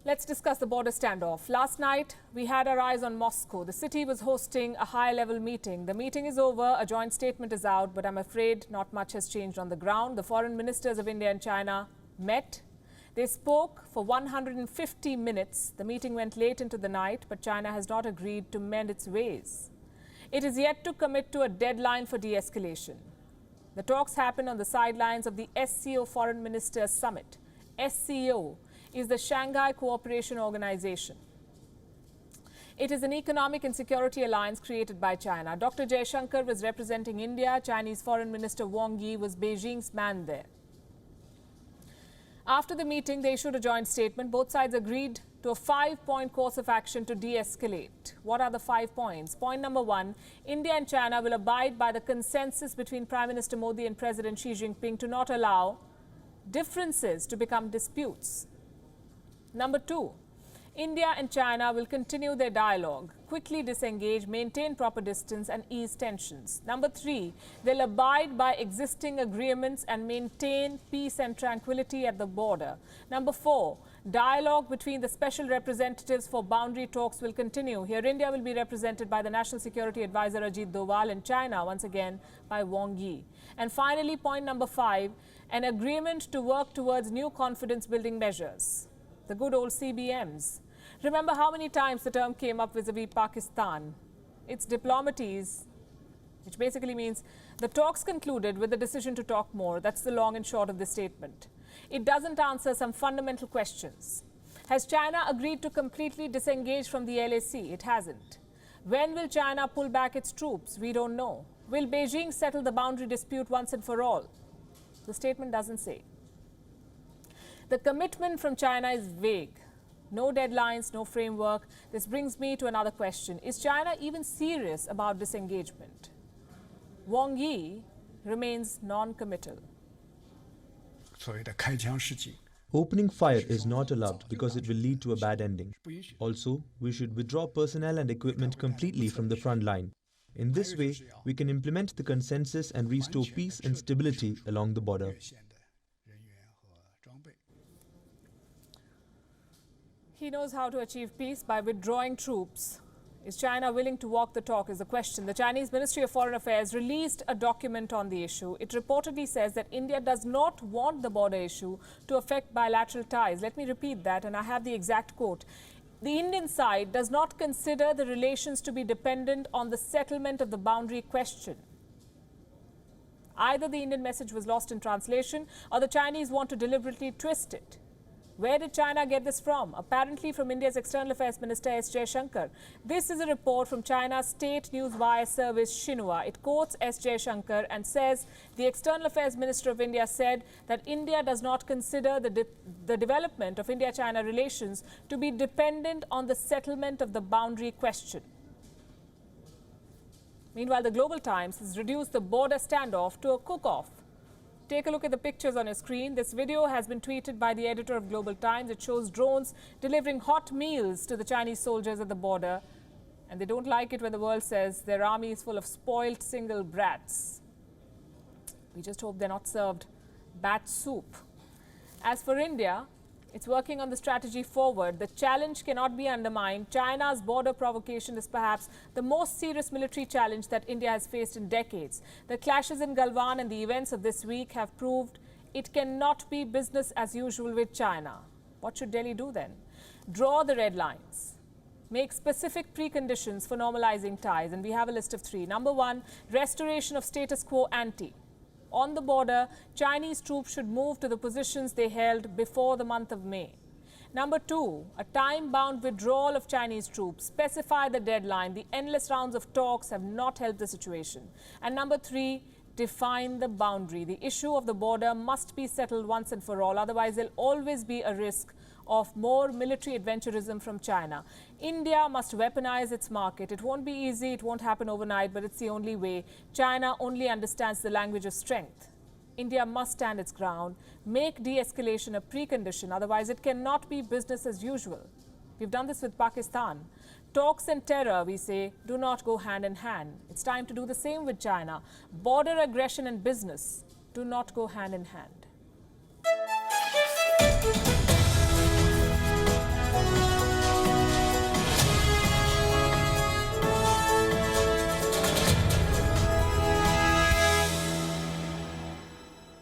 Let's discuss the border standoff. Last night, we had our eyes on Moscow. The city was hosting a high-level meeting. The meeting is over, a joint statement is out, but I'm afraid not much has changed on the ground. The foreign ministers of India and China met. They spoke for 150 minutes. The meeting went late into the night, but China has not agreed to mend its ways. It is yet to commit to a deadline for de-escalation. The talks happened on the sidelines of the SCO Foreign Ministers Summit. SCO is the Shanghai Cooperation Organization. It is an economic and security alliance created by China. Dr. Jaishankar was representing India. Chinese Foreign Minister Wang Yi was Beijing's man there. After the meeting, they issued a joint statement. Both sides agreed to a 5-point course of action to de-escalate. What are the 5 points? Point number 1, India and China will abide by the consensus between Prime Minister Modi and President Xi Jinping to not allow differences to become disputes. Number 2, India and China will continue their dialogue, quickly disengage, maintain proper distance and ease tensions. Number 3, they'll abide by existing agreements and maintain peace and tranquility at the border. Number 4, dialogue between the special representatives for boundary talks will continue. Here, India will be represented by the National Security Advisor Ajit Doval and China, once again, by Wang Yi. And finally, point number 5, an agreement to work towards new confidence-building measures. The good old CBMs. Remember how many times the term came up vis-a-vis Pakistan? It's diplomatics, which basically means the talks concluded with the decision to talk more. That's the long and short of this statement. It doesn't answer some fundamental questions. Has China agreed to completely disengage from the LAC? It hasn't. When will China pull back its troops? We don't know. Will Beijing settle the boundary dispute once and for all? The statement doesn't say. The commitment from China is vague. No deadlines, no framework. This brings me to another question. Is China even serious about disengagement? Wang Yi remains non-committal. Opening fire is not allowed because it will lead to a bad ending. Also, we should withdraw personnel and equipment completely from the front line. In this way, we can implement the consensus and restore peace and stability along the border. He knows how to achieve peace by withdrawing troops. Is China willing to walk the talk is the question. The Chinese Ministry of Foreign Affairs released a document on the issue. It reportedly says that India does not want the border issue to affect bilateral ties. Let me repeat that, and I have the exact quote. The Indian side does not consider the relations to be dependent on the settlement of the boundary question. Either the Indian message was lost in translation or the Chinese want to deliberately twist it. Where did China get this from? Apparently from India's External Affairs Minister S. Jaishankar. This is a report from China's state news wire service Xinhua. It quotes S. Jaishankar and says the External Affairs Minister of India said that India does not consider the development of India-China relations to be dependent on the settlement of the boundary question. Meanwhile, the Global Times has reduced the border standoff to a cook-off. Take a look at the pictures on your screen. This video has been tweeted by the editor of Global Times. It shows drones delivering hot meals to the Chinese soldiers at the border. And they don't like it when the world says their army is full of spoiled single brats. We just hope they're not served bat soup. As for India, it's working on the strategy forward. The challenge cannot be undermined. China's border provocation is perhaps the most serious military challenge that India has faced in decades. The clashes in Galwan and the events of this week have proved it cannot be business as usual with China. What should Delhi do then? Draw the red lines. Make specific preconditions for normalizing ties. And we have a list of 3. Number 1, restoration of status quo ante. On the border, Chinese troops should move to the positions they held before the month of May. Number 2, a time-bound withdrawal of Chinese troops. Specify the deadline. The endless rounds of talks have not helped the situation. And number 3, define the boundary. The issue of the border must be settled once and for all. Otherwise, there'll always be a risk of more military adventurism from China. India must weaponize its market. It won't be easy, it won't happen overnight, but it's the only way. China only understands the language of strength. India must stand its ground, make de-escalation a precondition, otherwise it cannot be business as usual. We've done this with Pakistan. Talks and terror, we say, do not go hand in hand. It's time to do the same with China. Border aggression and business do not go hand in hand.